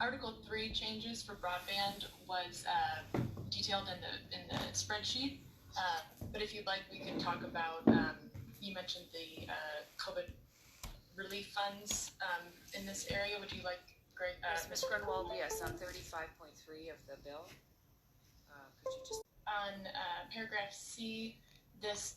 Article 3 changes for broadband was detailed in the spreadsheet. But if you'd like, we can talk about, you mentioned the COVID relief funds in this area. Would you like, Greg? Ms. Grunwald, yes, on 35.3 of the bill. Could you just... On paragraph C, this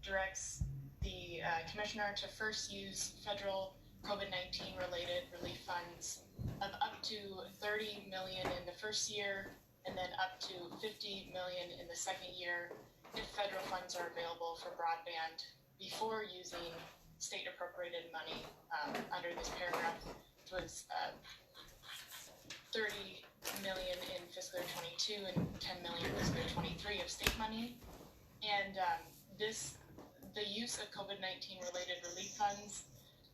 directs the commissioner to first use federal COVID-19 related relief funds of up to $30 million in the first year and then up to $50 million in the second year if federal funds are available for broadband before using state appropriated money under this paragraph. It was 30 million in fiscal year 22 and 10 million in fiscal year 23 of state money. And the use of COVID-19 related relief funds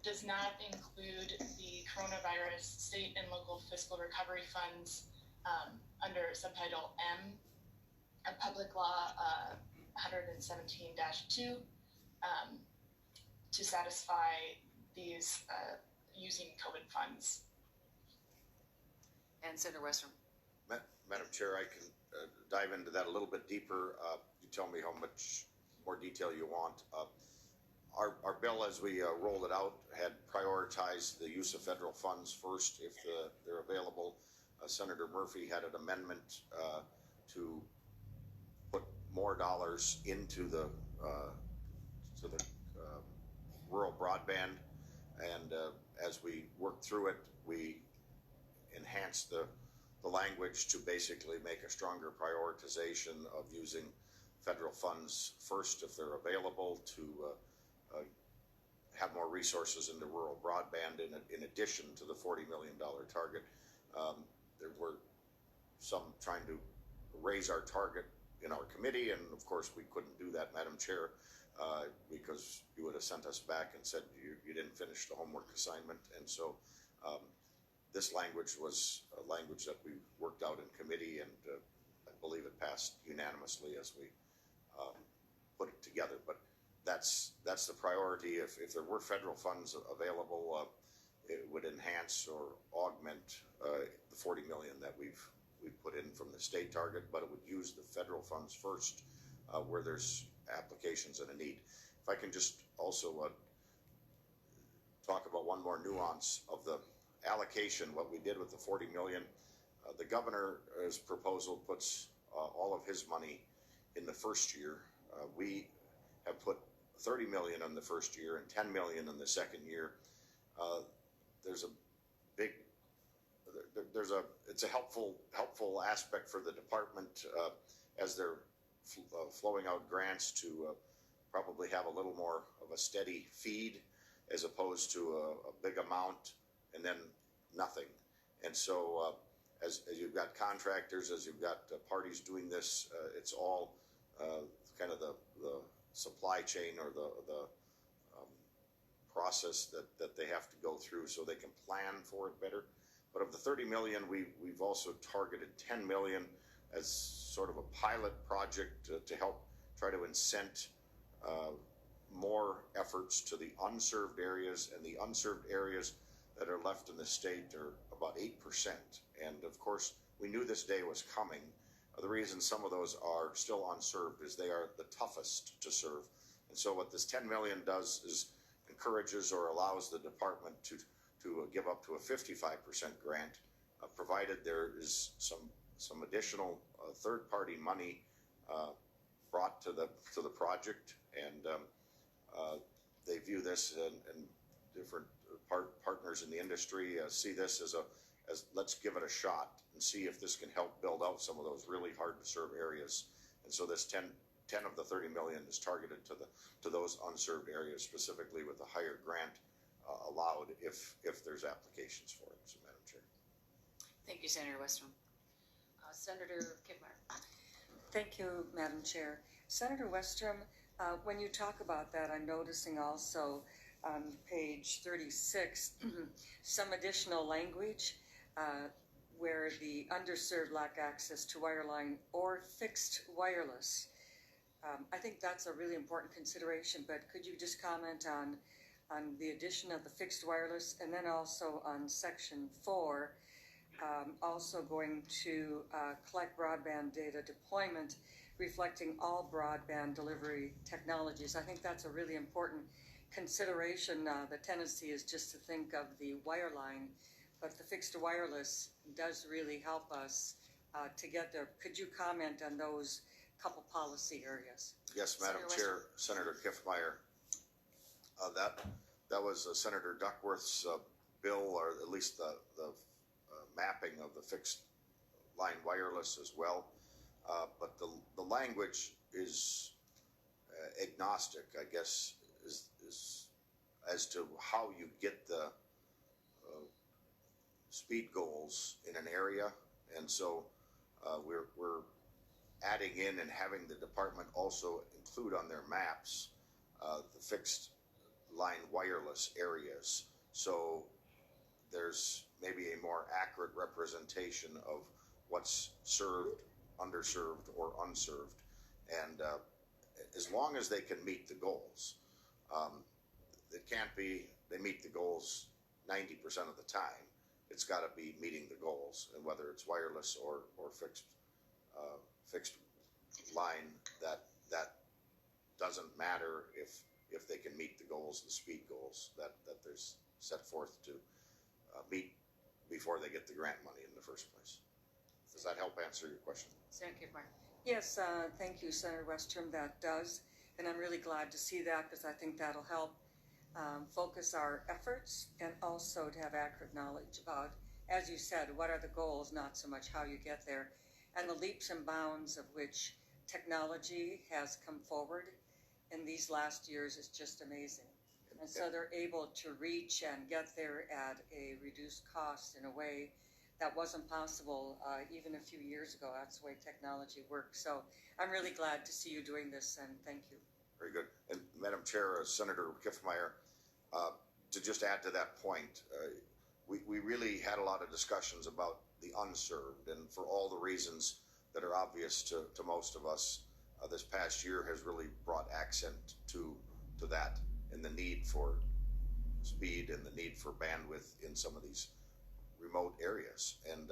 does not include the coronavirus state and local fiscal recovery funds under subtitle M of Public Law 117-2 to satisfy these using COVID funds. And Senator Westrom. Madam Chair, I can dive into that a little bit deeper. You tell me how much more detail you want. Our bill, as we rolled it out, had prioritized the use of federal funds first if they're available. Senator Murphy had an amendment to put more dollars into the rural broadband, and as we worked through it, we enhanced the language to basically make a stronger prioritization of using federal funds first if they're available to have more resources into rural broadband in addition to the $40 million target. There were some trying to raise our target in our committee, and of course we couldn't do that, Madam Chair, because you would have sent us back and said you didn't finish the homework assignment. And so this language was a language that we worked out in committee, and I believe it passed unanimously as we put it together. But that's the priority. If there were federal funds available, it would enhance or augment the $40 million that we've put in from the state target, but it would use the federal funds first where there's applications and a need. If I can just also talk about one more nuance of the allocation, what we did with the $40 million. The governor's proposal puts all of his money in the first year. We have put $30 million in the first year and $10 million in the second year. It's a helpful aspect for the department as they're flowing out grants to probably have a little more of a steady feed as opposed to a big amount and then nothing. And so as you've got contractors, as you've got parties doing this, it's all kind of the supply chain or the process that they have to go through so they can plan for it better. But of the $30 million, we've also targeted $10 million as sort of a pilot project to help try to incent more efforts to the unserved areas, and the unserved areas that are left in the state are about 8%. And of course, we knew this day was coming. The reason some of those are still unserved is they are the toughest to serve. And so what this $10 million does is encourages or allows the department to give up to a 55% grant, provided there is some additional third-party money brought to the project, and they view this, and different partners in the industry see this as let's give it a shot and see if this can help build out some of those really hard to serve areas. And so this 10 of the $30 million is targeted to those unserved areas, specifically with a higher grant allowed if there's applications for it. So, Madam Chair. Thank you, Senator Westrom. Senator Kidmeyer. Thank you, Madam Chair. Senator Westrom, when you talk about that, I'm noticing also on page 36 some additional language where the underserved lack access to wireline or fixed wireless. I think that's a really important consideration, but could you just comment on the addition of the fixed wireless, and then also on section 4, also going to collect broadband data deployment reflecting all broadband delivery technologies. I think that's a really important consideration. The tendency is just to think of the wireline, but the fixed to wireless does really help us to get there. Could you comment on those couple policy areas? Yes, Madam Chair, Senator Kiffmeyer. That was Senator Duckworth's bill, or at least the mapping of the fixed line wireless as well. But the language is agnostic, I guess, is as to how you get the speed goals in an area, and so we're adding in and having the department also include on their maps the fixed line wireless areas. So there's maybe a more accurate representation of what's served, underserved, or unserved. And as long as they can meet the goals, it can't be they meet the goals 90% of the time. It's got to be meeting the goals, and whether it's wireless or fixed line, that doesn't matter if they can meet the goals, the speed goals that there's set forth to meet before they get the grant money in the first place. Does that help answer your question? Senator Kiffmeyer. Yes, thank you, Senator Westrom. That does, and I'm really glad to see that because I think that'll help focus our efforts and also to have accurate knowledge about, as you said, what are the goals, not so much how you get there, and the leaps and bounds of which technology has come forward in these last years is just amazing. And so they're able to reach and get there at a reduced cost in a way that wasn't possible even a few years ago. That's the way technology works. So I'm really glad to see you doing this, and thank you. Very good. And Madam Chair, Senator Kiffmeyer, to just add to that point, we really had a lot of discussions about the unserved, and for all the reasons that are obvious to most of us, this past year has really brought accent to that, and the need for speed and the need for bandwidth in some of these remote areas. And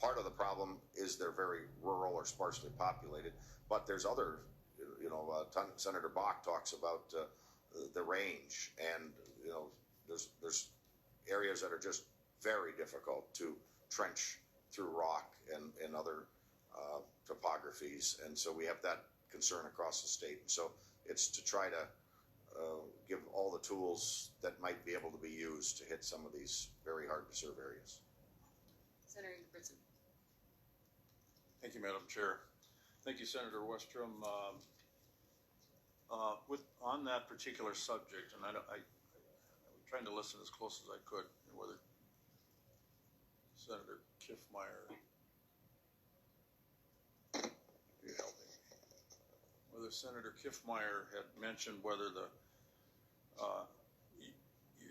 part of the problem is they're very rural or sparsely populated, but there's other, Senator Bach talks about the range, and there's areas that are just very difficult to trench through rock and other topographies, and so we have that concern across the state. And so it's to try to give all the tools that might be able to be used to hit some of these very hard to serve areas. Senator Ingebrigtsen. Thank you, Madam Chair. Thank you, Senator Westrom. On that particular subject, and I'm trying to listen as close as I could, whether Senator Kiffmeyer, whether Senator Kiffmeyer had mentioned whether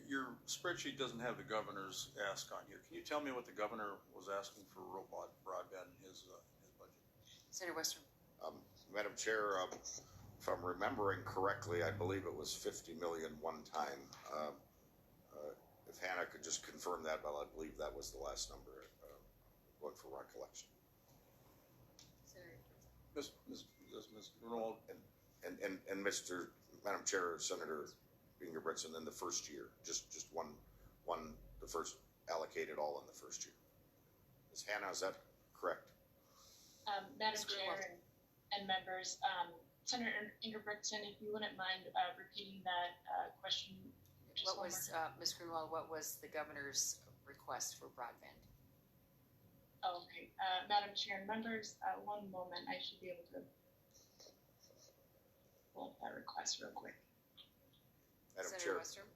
your spreadsheet doesn't have the governor's ask on here. Can you tell me what the governor was asking for robot broadband in his budget? Senator Westrom. Madam Chair, if I'm remembering correctly, I believe it was 50 million one time. If Hannah could just confirm that, but I believe that was the last number, going for recollection. Senator Ms. Grunwald. And Madam Chair, Senator Ingebrigtsen, in the first year, just one, the first allocated all in the first year. Ms. Hannah, is that correct? Madam Chair and members, Senator Ingebrigtsen, if you wouldn't mind repeating that question. What was, Ms. Grunwald, what was the governor's request for broadband? Oh, okay. Madam Chair and members, one moment. I should be able to pull up that request real quick. Madam Senator Chair, Westrom.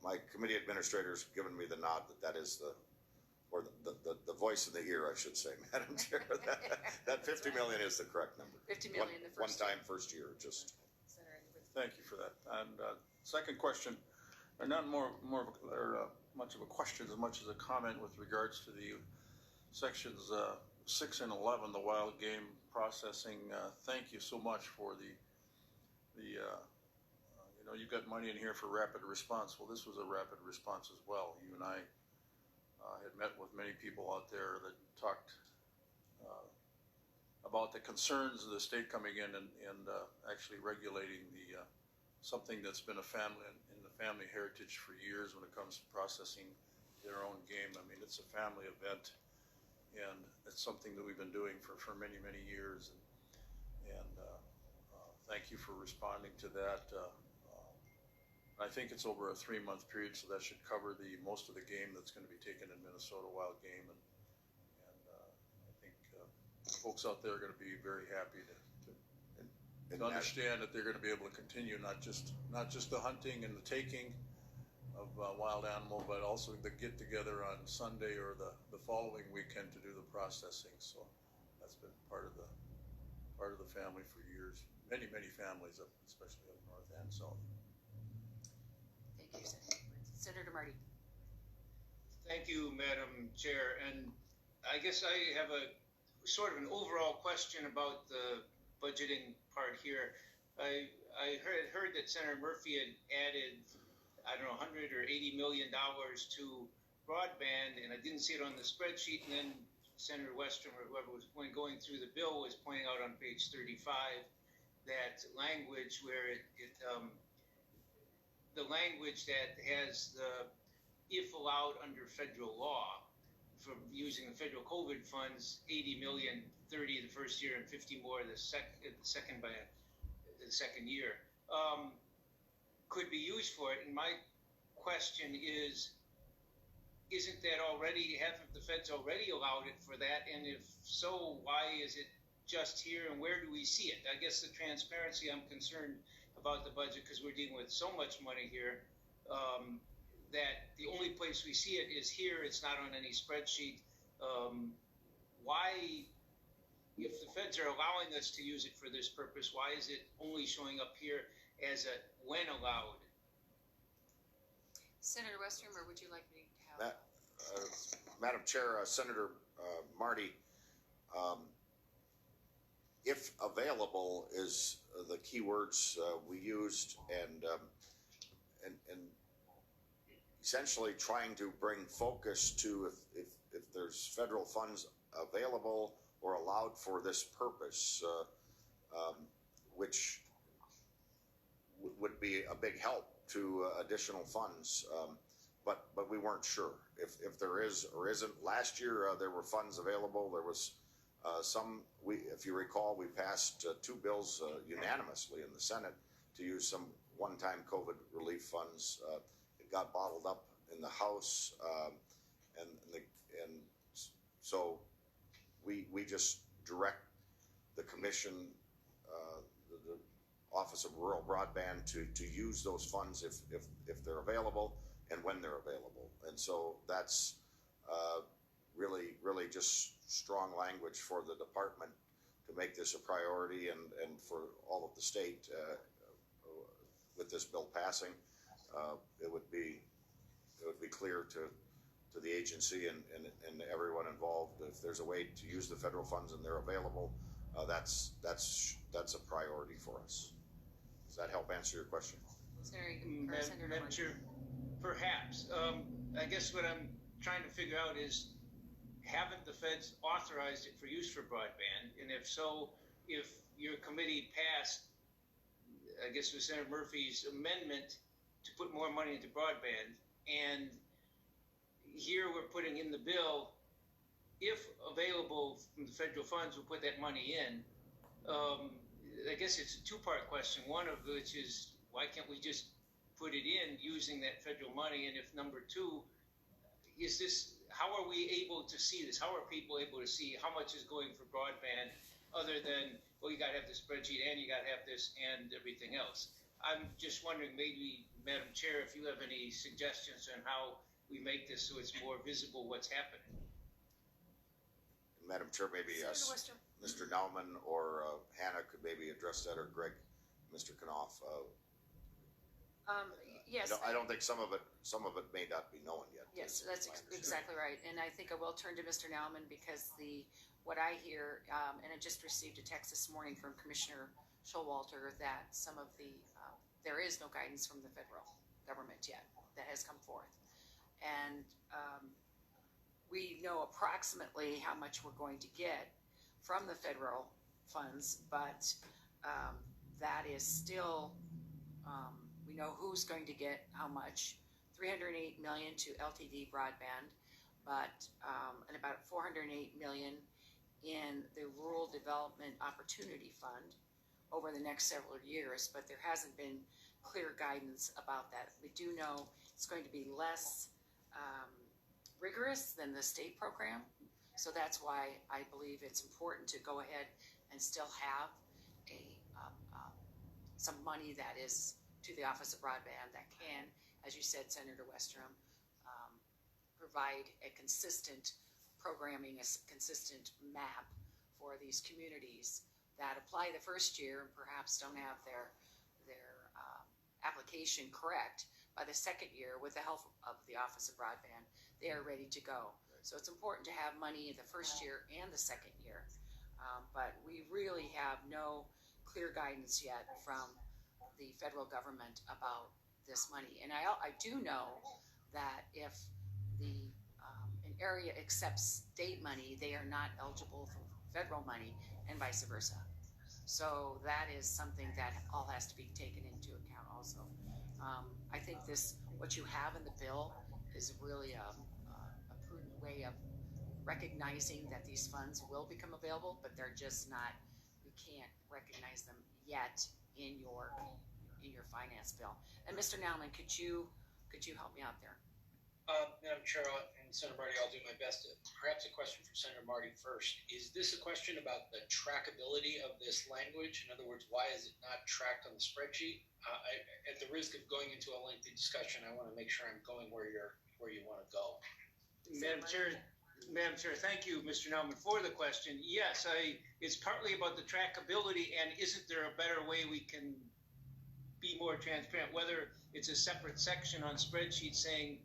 my committee administrator's given me the nod that is the voice in the ear, I should say, Madam Chair. That 50 million is the correct number. 50 million in the first one time first year, just. Senator Ingebrigtsen. Thank you for that. And second question, or not much of a question as much as a comment with regards to the sections 6 and 11, the wild game processing. Thank you so much for the you've got money in here for rapid response. Well, this was a rapid response as well. You and I had met with many people out there that talked about the concerns of the state coming in and actually regulating the something that's been a family in the family heritage for years when it comes to processing their own game. I mean, it's a family event, and it's something that we've been doing for many, many years. And thank you for responding to that. I think it's over a 3-month period, so that should cover most of the game that's going to be taken in Minnesota wild game. And I think folks out there are going to be very happy to understand that they're going to be able to continue not just the hunting and the taking of wild animal, but also the get together on Sunday or the following weekend to do the processing. So that's been part of the family for years. Many families, especially up north and south. Thank you, Senator Marty. Thank you, Madam Chair. And I guess I have a sort of an overall question about the budgeting part here. I heard that Senator Murphy had added, I don't know, $100 or $80 million to broadband, and I didn't see it on the spreadsheet. And then Senator Westrom or whoever was going through the bill was pointing out on page 35 that language where the language that has the if allowed under federal law for using the federal COVID funds, 80 million, 30 the first year and 50 more the second year, could be used for it. And my question is, isn't that already, haven't the feds already allowed it for that? And if so, why is it just here, and where do we see it? I guess the transparency, I'm concerned about the budget because we're dealing with so much money here that the only place we see it is here. It's not on any spreadsheet. Why, if the feds are allowing us to use it for this purpose, why is it only showing up here as a when allowed? Senator Westrom, or would you like me to have? Madam Chair, Senator Marty, if available is the key words we used, and essentially trying to bring focus to if there's federal funds available or allowed for this purpose, which would be a big help to additional funds. But we weren't sure if there is or isn't. Last year there were funds available. There was if you recall, we passed 2 bills unanimously in the Senate to use some one-time COVID relief funds. It got bottled up in the House, and so we just direct the Commission, the Office of Rural Broadband, to use those funds if they're available and when they're available. And so that's really just strong language for the department to make this a priority, and for all of the state with this bill passing, it would be clear to the agency and everyone involved, if there's a way to use the federal funds and they're available, that's a priority for us. Does that help answer your question? Madam Chair, perhaps. I guess what I'm trying to figure out is, haven't the feds authorized it for use for broadband? And if so, if your committee passed, I guess it was Senator Murphy's amendment to put more money into broadband, and here we're putting in the bill, if available from the federal funds, we'll put that money in. I guess it's a 2-part question, one of which is, why can't we just put it in using that federal money? And if number 2, is this, how are we able to see this? How are people able to see how much is going for broadband, other than, well, you got to have the spreadsheet and you got to have this and everything else? I'm just wondering, maybe, Madam Chair, if you have any suggestions on how we make this so it's more visible what's happening. Madam Chair, maybe Mr. Nauman or Hannah could maybe address that, or Greg, Mr. Knopf. Yes. I don't think some of it may not be known yet. Yes, that's exactly right. And I think I will turn to Mr. Nauman, because what I hear, and I just received a text this morning from Commissioner Showalter that some of there is no guidance from the federal government yet that has come forth. And we know approximately how much we're going to get from the federal funds, but that is still, we know who's going to get how much. 308 million to LTD broadband, but and about 408 million in the Rural Development Opportunity Fund over the next several years, but there hasn't been clear guidance about that. We do know it's going to be less rigorous than the state program, so that's why I believe it's important to go ahead and still have some money that is to the Office of Broadband that can, as you said, Senator Westrom, provide a consistent programming, a consistent map for these communities that apply the first year and perhaps don't have their application correct. By the second year, with the help of the Office of Broadband, they are ready to go. So it's important to have money in the first year and the second year. But we really have no clear guidance yet from the federal government about this money. And I do know that if an area accepts state money, they are not eligible for federal money, and vice versa. So that is something that all has to be taken into account also. I think what you have in the bill is really a prudent way of recognizing that these funds will become available, but they're just not, we can't recognize them yet in your finance bill. And Mr. Nauman, could you help me out there? Madam Chair and Senator Marty, I'll do my best. Perhaps a question for Senator Marty first. Is this a question about the trackability of this language? In other words, why is it not tracked on the spreadsheet? At the risk of going into a lengthy discussion, I want to make sure I'm going where you want to go. Madam Chair, thank you, Mr. Nauman, for the question. Yes, it's partly about the trackability, and isn't there a better way we can be more transparent, whether it's a separate section on spreadsheet saying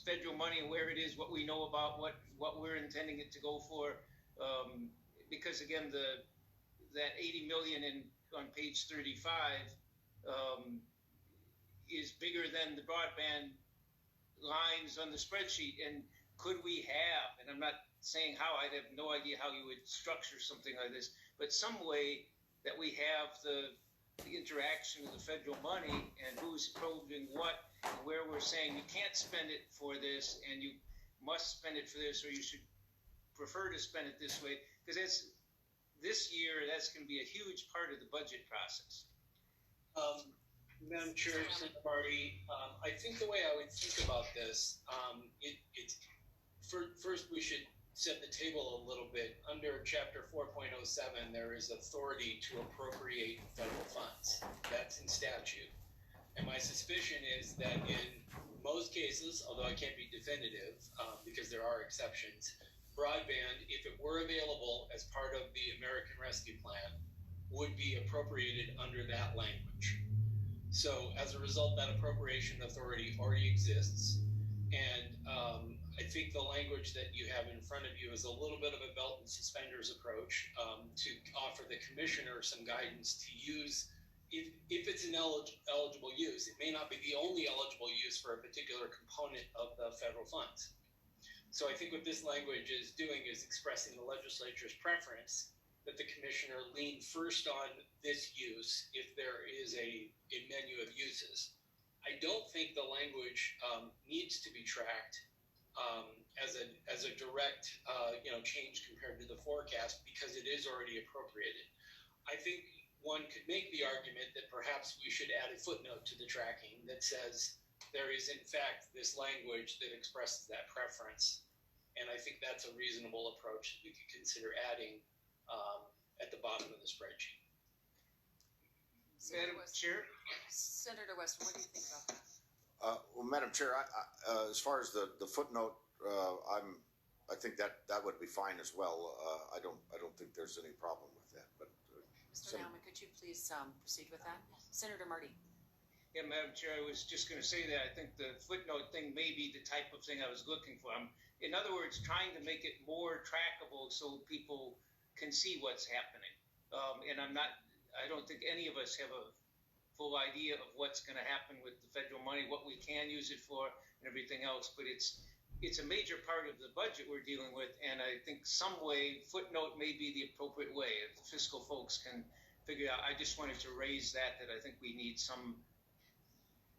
federal money and where it is, what we know about, what we're intending it to go for, because again, that 80 million on page 35 is bigger than the broadband lines on the spreadsheet. And could we have, and I'm not saying how, I have no idea how you would structure something like this, but some way that we have the interaction of the federal money and who's approving what, and where we're saying you can't spend it for this and you must spend it for this, or you should prefer to spend it this way, because this year that's going to be a huge part of the budget process. Madam Chair, Senator Marty, I think the way I would think about this, first we should set the table a little bit. Under Chapter 4.07, there is authority to appropriate federal funds. That's in statute. And my suspicion is that in most cases, although I can't be definitive because there are exceptions, broadband, if it were available as part of the American Rescue Plan, would be appropriated under that language. So as a result, that appropriation authority already exists. And I think the language that you have in front of you is a little bit of a belt and suspenders approach to offer the commissioner some guidance to use if it's an eligible use. It may not be the only eligible use for a particular component of the federal funds. So I think what this language is doing is expressing the legislature's preference that the commissioner lean first on this use if there is a menu of uses. I don't think the language needs to be tracked as a direct change compared to the forecast because it is already appropriated. I think one could make the argument that perhaps we should add a footnote to the tracking that says there is in fact this language that expresses that preference, and I think that's a reasonable approach that we could consider adding at the bottom of the spreadsheet. Madam Chair? Senator Westrom, what do you think about that? Well, Madam Chair, as far as the footnote, I think that would be fine as well. I don't think there's any problem with that. But Mr. Nauman, could you please proceed with that? Senator Marty. Yeah, Madam Chair, I was just going to say that I think the footnote thing may be the type of thing I was looking for. In other words, trying to make it more trackable so people can see what's happening. And I don't think any of us have a full idea of what's going to happen with the federal money, what we can use it for, and everything else. But it's it's a major part of the budget we're dealing with, and I think some way footnote may be the appropriate way if the fiscal folks can figure out. I just wanted to raise that I think we need some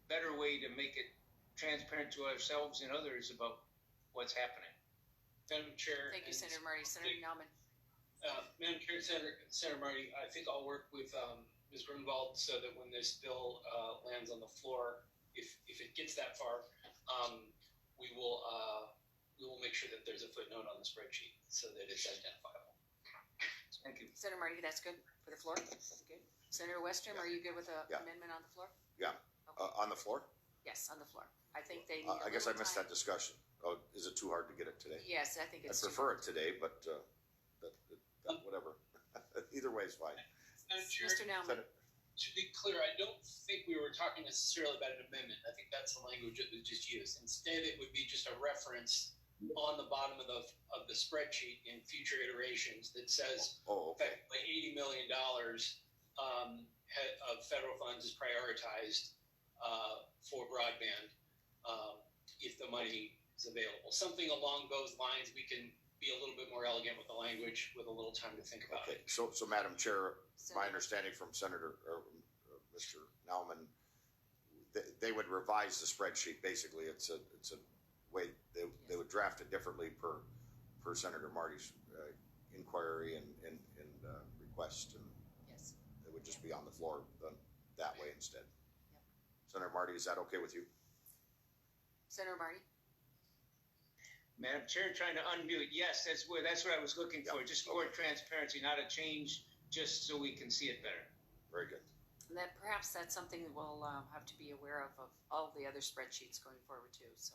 better way to make it transparent to ourselves and others about what's happening. Madam Chair. Thank you, Senator Marty. Senator Nauman. Madam Chair, Senator Marty, I think I'll work with Ms. Grunwald so that when this bill lands on the floor, if it gets that far, we will make sure that there's a footnote on the spreadsheet so that it's identifiable. Thank you. Senator Marty, that's good for the floor? Good. Senator Westrom, are you good with an amendment on the floor? Yeah. Okay. On the floor? Yes, on the floor. I think they need I guess I missed that discussion. Oh, is it too hard to get it today? Yes, I think I it's. prefer it today, but whatever. Either way is fine. Madam Chair, Mr. Nauman. to be clear, I don't think we were talking necessarily about an amendment. I think that's the language that was just used. Instead, it would be just a reference on the bottom of the spreadsheet in future iterations that says effectively $80 million of federal funds is prioritized for broadband if the money is available. Something along those lines. We can be a little bit more elegant with the language with a little time to think about it. So Madam Chair, my understanding from Senator Mr. Nauman, they would revise the spreadsheet. Basically, it's a way they would draft it differently per Senator Marty's inquiry and request, and Yes. it would just be on the floor that way instead. Senator Marty, is that okay with you? Senator Marty? Madam Chair, trying to unmute. Yes, that's what I was looking for. Just more transparency, not a change, just so we can see it better. Very good. And that perhaps that's something we'll have to be aware of all the other spreadsheets going forward too. So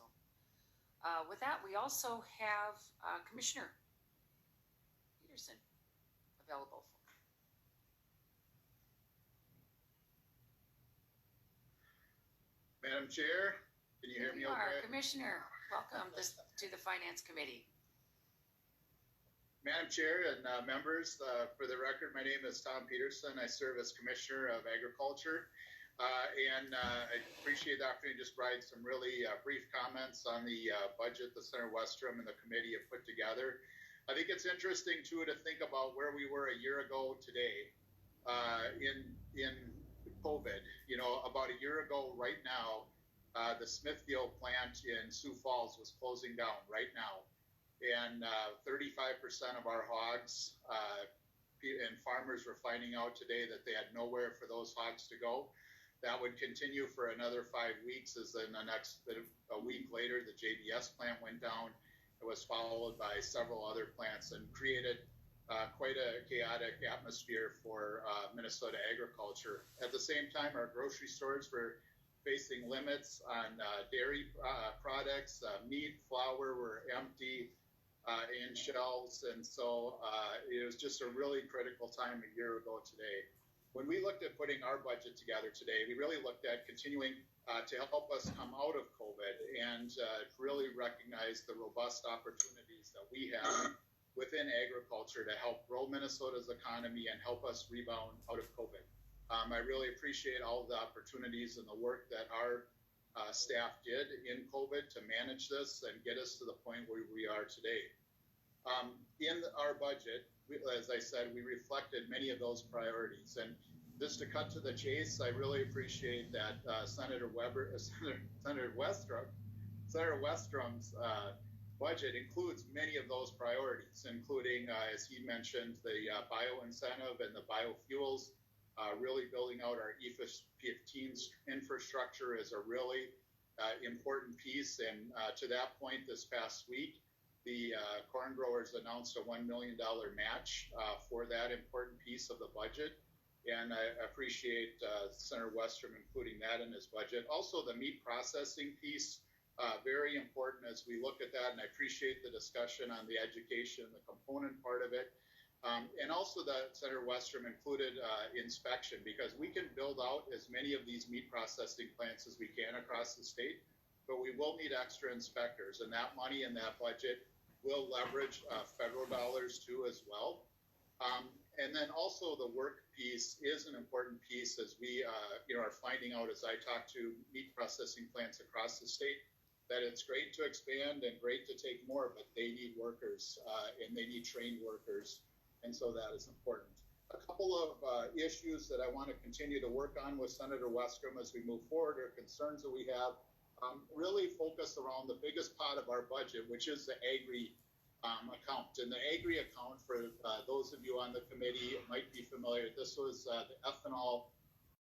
with that, we also have Commissioner Peterson available. Madam Chair, can you hear me okay? Commissioner, welcome to the Finance Committee. Madam Chair and members, for the record, my name is Tom Peterson. I serve as Commissioner of Agriculture. And I appreciate the opportunity to just provide some really brief comments on the budget that Senator Westrom and the committee have put together. I think it's interesting, too, to think about where we were a year ago today in COVID. You know, about a year ago right now, the Smithfield plant in Sioux Falls was closing down right now. And 35% of our hogs and farmers were finding out today that they had nowhere for those hogs to go. That would continue for another 5 weeks, as then a week later, the JBS plant went down. It was followed by several other plants and created quite a chaotic atmosphere for Minnesota agriculture. At the same time, our grocery stores were facing limits on dairy products. Meat, flour were empty in shelves, and so it was just a really critical time a year ago today. When we looked at putting our budget together today, we really looked at continuing to help us come out of COVID and really recognize the robust opportunities that we have within agriculture to help grow Minnesota's economy and help us rebound out of COVID. I really appreciate all of the opportunities and the work that our staff did in COVID to manage this and get us to the point where we are today. In our budget, as I said, we reflected many of those priorities. And just to cut to the chase, I really appreciate that Senator Westrom's budget includes many of those priorities, including, as he mentioned, the bio incentive and the biofuels. Really building out our E15 infrastructure is a really important piece. And to that point, this past week, the corn growers announced a $1 million match for that important piece of the budget. And I appreciate Senator Westrom including that in his budget. Also, the meat processing piece, very important as we look at that. And I appreciate the discussion on the education, the component part of it. And also that Senator Westrom included inspection, because we can build out as many of these meat processing plants as we can across the state, but we will need extra inspectors, and that money in that budget will leverage federal dollars too as well. And then also the work piece is an important piece as we are finding out as I talk to meat processing plants across the state. that it's great to expand and great to take more, but they need workers and they need trained workers. And so that is important. A couple of issues that I want to continue to work on with Senator Westrom as we move forward are concerns that we have really focused around the biggest pot of our budget, which is the agri account. And the agri account, for those of you on the committee might be familiar, this was the ethanol